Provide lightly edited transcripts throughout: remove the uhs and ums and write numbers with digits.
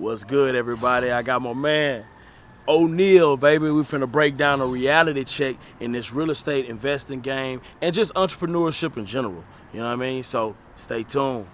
What's good, everybody? I got my man O'Neal, baby. We finna break down a reality check in this real estate investing game and just entrepreneurship in general. You know what I mean? So stay tuned.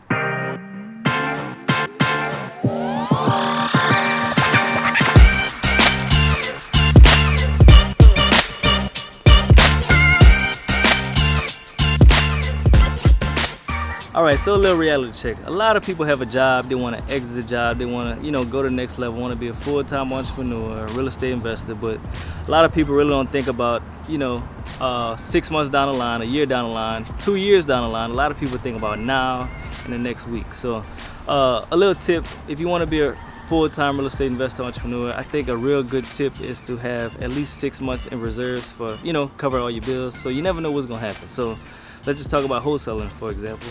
All right, so a little reality check. A lot of people have a job, they want to exit the job, they want to, go to the next level, want to be a full-time entrepreneur, a real estate investor, but a lot of people really don't think about, 6 months down the line, a year down the line, 2 years down the line. A lot of people think about now and the next week. So a little tip, if you want to be a full-time real estate investor, entrepreneur, I think a real good tip is to have at least 6 months in reserves for, cover all your bills. So you never know what's going to happen. So let's just talk about wholesaling, for example.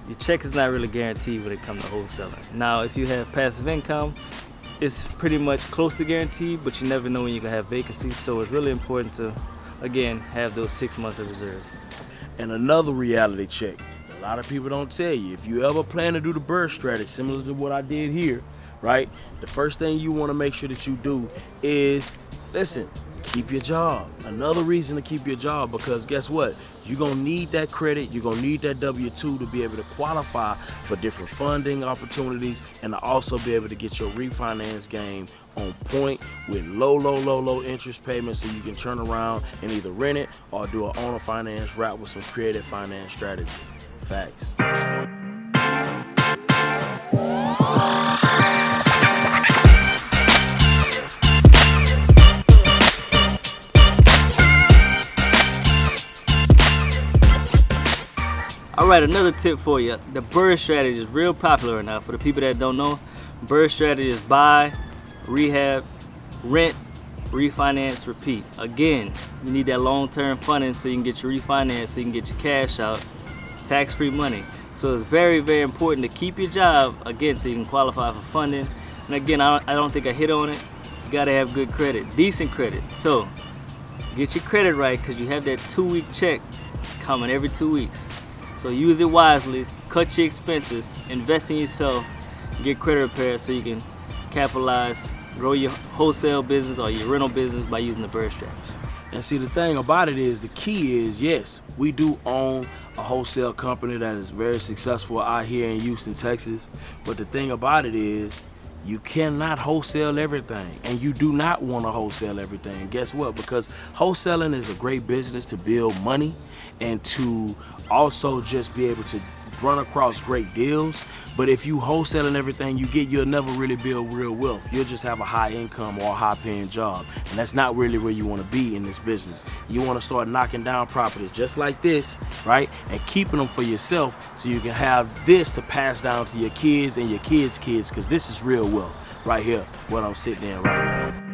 Your check is not really guaranteed when it comes to wholesaling. Now, if you have passive income, it's pretty much close to guaranteed, but you never know when you're gonna have vacancies. So it's really important to, again, have those 6 months of reserve. And another reality check. A lot of people don't tell you, if you ever plan to do the bird strategy, similar to what I did here, right? The first thing you wanna make sure that you do is, listen, keep your job. Another reason to keep your job, because guess what? You're gonna need that credit, you're gonna need that W-2 to be able to qualify for different funding opportunities and to also be able to get your refinance game on point with low interest payments, so you can turn around and either rent it or do an owner finance route with some creative finance strategies. Facts. All right, another tip for you. The bird strategy is real popular right now. For the people that don't know, bird strategy is buy, rehab, rent, refinance, repeat. Again, you need that long-term funding so you can get your refinance, so you can get your cash out, tax-free money. So it's very, very important to keep your job, again, so you can qualify for funding. And again, I don't think I hit on it. You gotta have good credit, decent credit. So get your credit right, because you have that 2-week check coming every 2 weeks. So use it wisely, cut your expenses, invest in yourself, get credit repair so you can capitalize, grow your wholesale business or your rental business by using the bird strategy. And see, the thing about it is, the key is, yes, we do own a wholesale company that is very successful out here in Houston, Texas. But the thing about it is, you cannot wholesale everything, and you do not want to wholesale everything. And guess what? Because wholesaling is a great business to build money and to also just be able to run across great deals. But if you wholesaling everything you get, you'll never really build real wealth. You'll just have a high income or a high paying job. And that's not really where you want to be in this business. You want to start knocking down properties just like this, right? And keeping them for yourself so you can have this to pass down to your kids and your kids' kids, because this is real wealth right here, what I'm sitting in right now.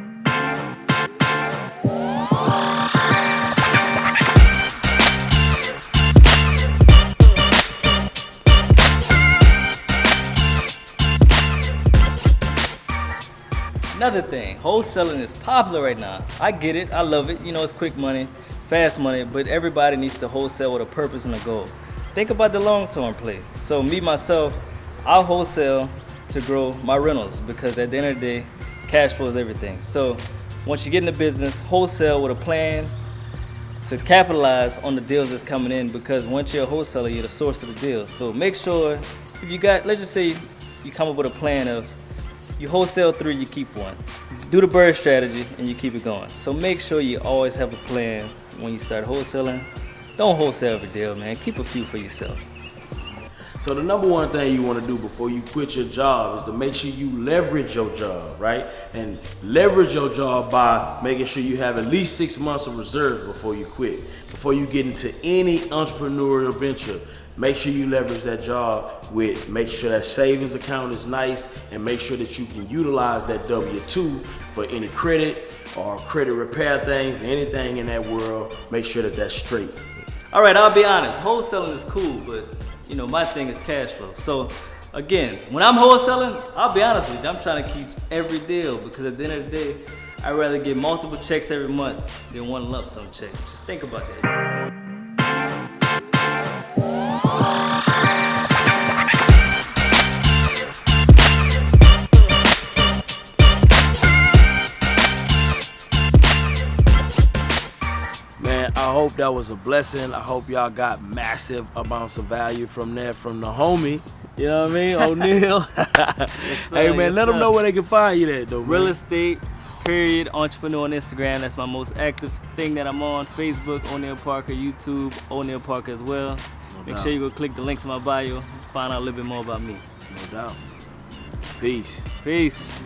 Another thing, wholesaling is popular right now. I get it, I love it. It's quick money, fast money, but everybody needs to wholesale with a purpose and a goal. Think about the long-term play. So me, myself, I'll wholesale to grow my rentals, because at the end of the day, cash flow is everything. So once you get in the business, wholesale with a plan to capitalize on the deals that's coming in, because once you're a wholesaler, you're the source of the deals. So make sure, if you got, let's just say you come up with a plan of, you wholesale 3, you keep 1. Do the bird strategy and you keep it going. So make sure you always have a plan when you start wholesaling. Don't wholesale every deal, man. Keep a few for yourself. So the number one thing you want to do before you quit your job is to make sure you leverage your job, right? And leverage your job by making sure you have at least 6 months of reserve before you quit. Before you get into any entrepreneurial venture, make sure you leverage that job with, make sure that savings account is nice, and make sure that you can utilize that W-2 for any credit or credit repair things, anything in that world. Make sure that that's straight. All right, I'll be honest, wholesaling is cool, but my thing is cash flow. So again, when I'm wholesaling, I'll be honest with you, I'm trying to keep every deal, because at the end of the day, I'd rather get multiple checks every month than one lump sum check. Just think about that. hope that was a blessing. I hope y'all got massive amounts of value from that, from the homie. You know what I mean? O'Neal. Hey, man, let them know where they can find you at, though, man. Real estate, period, entrepreneur on Instagram. That's my most active thing that I'm on. Facebook, O'Neal Parker. YouTube, O'Neal Parker as well. Make sure you go click the links in my bio. Find out a little bit more about me. No doubt. Peace. Peace.